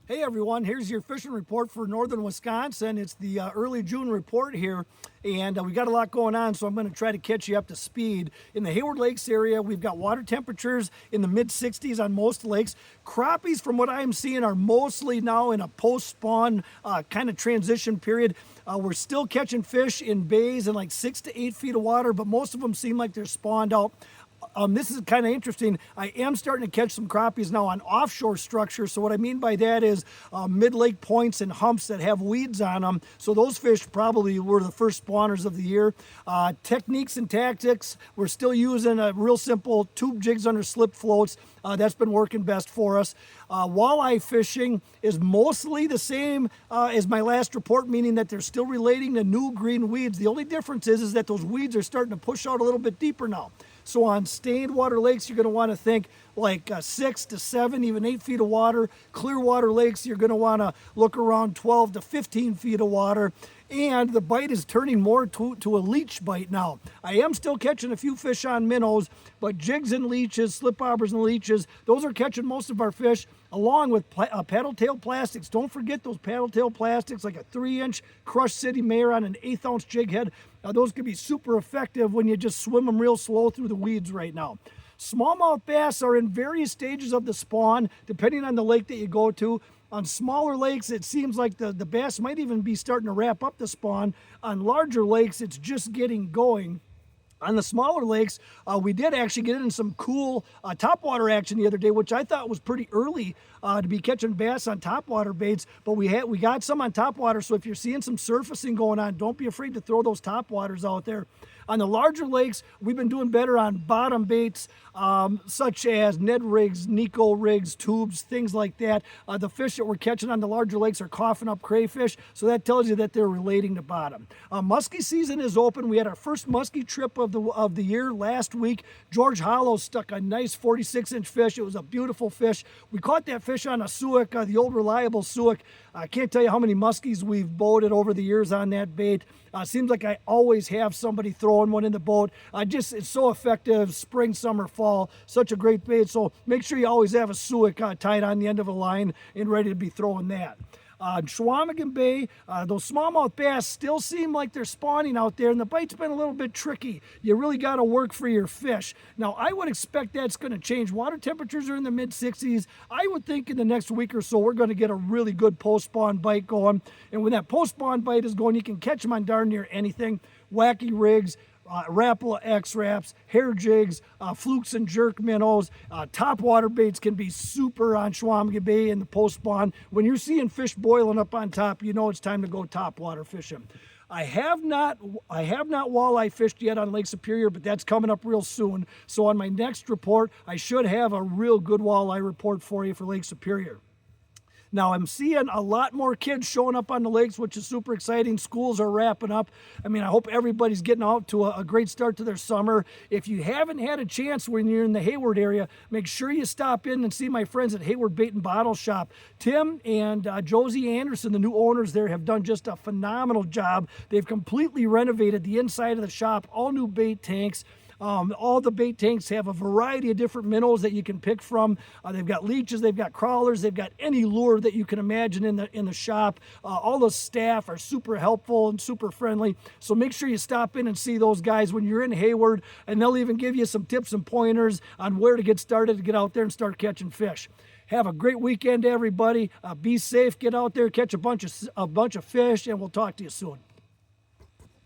Hey everyone, here's your fishing report for northern Wisconsin. It's the early June report here, and we got a lot going on, so I'm going to try to catch you up to speed. In the Hayward Lakes area, we've got water temperatures in the mid-60s on most lakes. Crappies, from what I'm seeing, are mostly now in a post-spawn kind of transition period. We're still catching fish in bays in like 6 to 8 feet of water, but most of them seem like they're spawned out. This is kind of interesting. I am starting to catch some crappies now on offshore structures. So what I mean by that is mid-lake points and humps that have weeds on them. So those fish probably were the first spawners of the year. Techniques and tactics, we're still using a real simple tube jigs under slip floats. That's been working best for us. Walleye fishing is mostly the same as my last report, meaning that they're still relating to new green weeds. The only difference is that those weeds are starting to push out a little bit deeper now. So on stained water lakes, you're going to want to think like 6 to 7, even 8 feet of water. Clear water lakes, you're going to want to look around 12 to 15 feet of water. And the bite is turning more to a leech bite now. I am still catching a few fish on minnows, but jigs and leeches, slip bobbers and leeches, those are catching most of our fish, along with paddle tail plastics. Don't forget those paddle tail plastics, like a 3-inch crushed city mayor on an 1/8 ounce jig head. Those can be super effective when you just swim them real slow through the weeds right now. Smallmouth bass are in various stages of the spawn, depending on the lake that you go to. On smaller lakes, it seems like the bass might even be starting to wrap up the spawn. On larger lakes, it's just getting going. On the smaller lakes, we did actually get in some cool topwater action the other day, which I thought was pretty early to be catching bass on topwater baits, but we got some on topwater, so if you're seeing some surfacing going on, don't be afraid to throw those topwaters out there. On the larger lakes, we've been doing better on bottom baits, such as Ned rigs, Nico rigs, tubes, things like that. The fish that we're catching on the larger lakes are coughing up crayfish, so that tells you that they're relating to bottom. Muskie season is open. We had our first muskie trip of the year last week. George Hollow stuck a nice 46-inch fish. It was a beautiful fish. We caught that fish on a suic, the old reliable suic. I can't tell you how many muskies we've boated over the years on that bait. Seems like I always have somebody throwing one in the boat. It's so effective, spring, summer, fall, such a great bait. So make sure you always have a suic tied on the end of a line and ready to be throwing that. CHEQUAMEGON Bay, those smallmouth bass still seem like they're spawning out there, and the bite's been a little bit tricky. You really got to work for your fish. Now, I would expect that's going to change. Water temperatures are in the mid-60s. I would think in the next week or so, we're going to get a really good post-spawn bite going. And when that post-spawn bite is going, you can catch them on darn near anything. Wacky rigs, Rapala X-Wraps, hair jigs, flukes and jerk minnows. Top water baits can be super on CHEQUAMEGON Bay in the post-spawn. When you're seeing fish boiling up on top, you know it's time to go top water fishing. I have not walleye fished yet on Lake Superior, but that's coming up real soon. So on my next report, I should have a real good walleye report for you for Lake Superior. Now, I'm seeing a lot more kids showing up on the lakes, which is super exciting. Schools are wrapping up. I mean, I hope everybody's getting out to a great start to their summer. If you haven't had a chance when you're in the Hayward area, make sure you stop in and see my friends at Hayward Bait and Bottle Shop. Tim and Josie Anderson, the new owners there, have done just a phenomenal job. They've completely renovated the inside of the shop, all new bait tanks. All the bait tanks have a variety of different minnows that you can pick from. They've got leeches, they've got crawlers, they've got any lure that you can imagine in the shop. All the staff are super helpful and super friendly. So make sure you stop in and see those guys when you're in Hayward, and they'll even give you some tips and pointers on where to get started to get out there and start catching fish. Have a great weekend, everybody. Be safe, get out there, catch a bunch of fish, and we'll talk to you soon.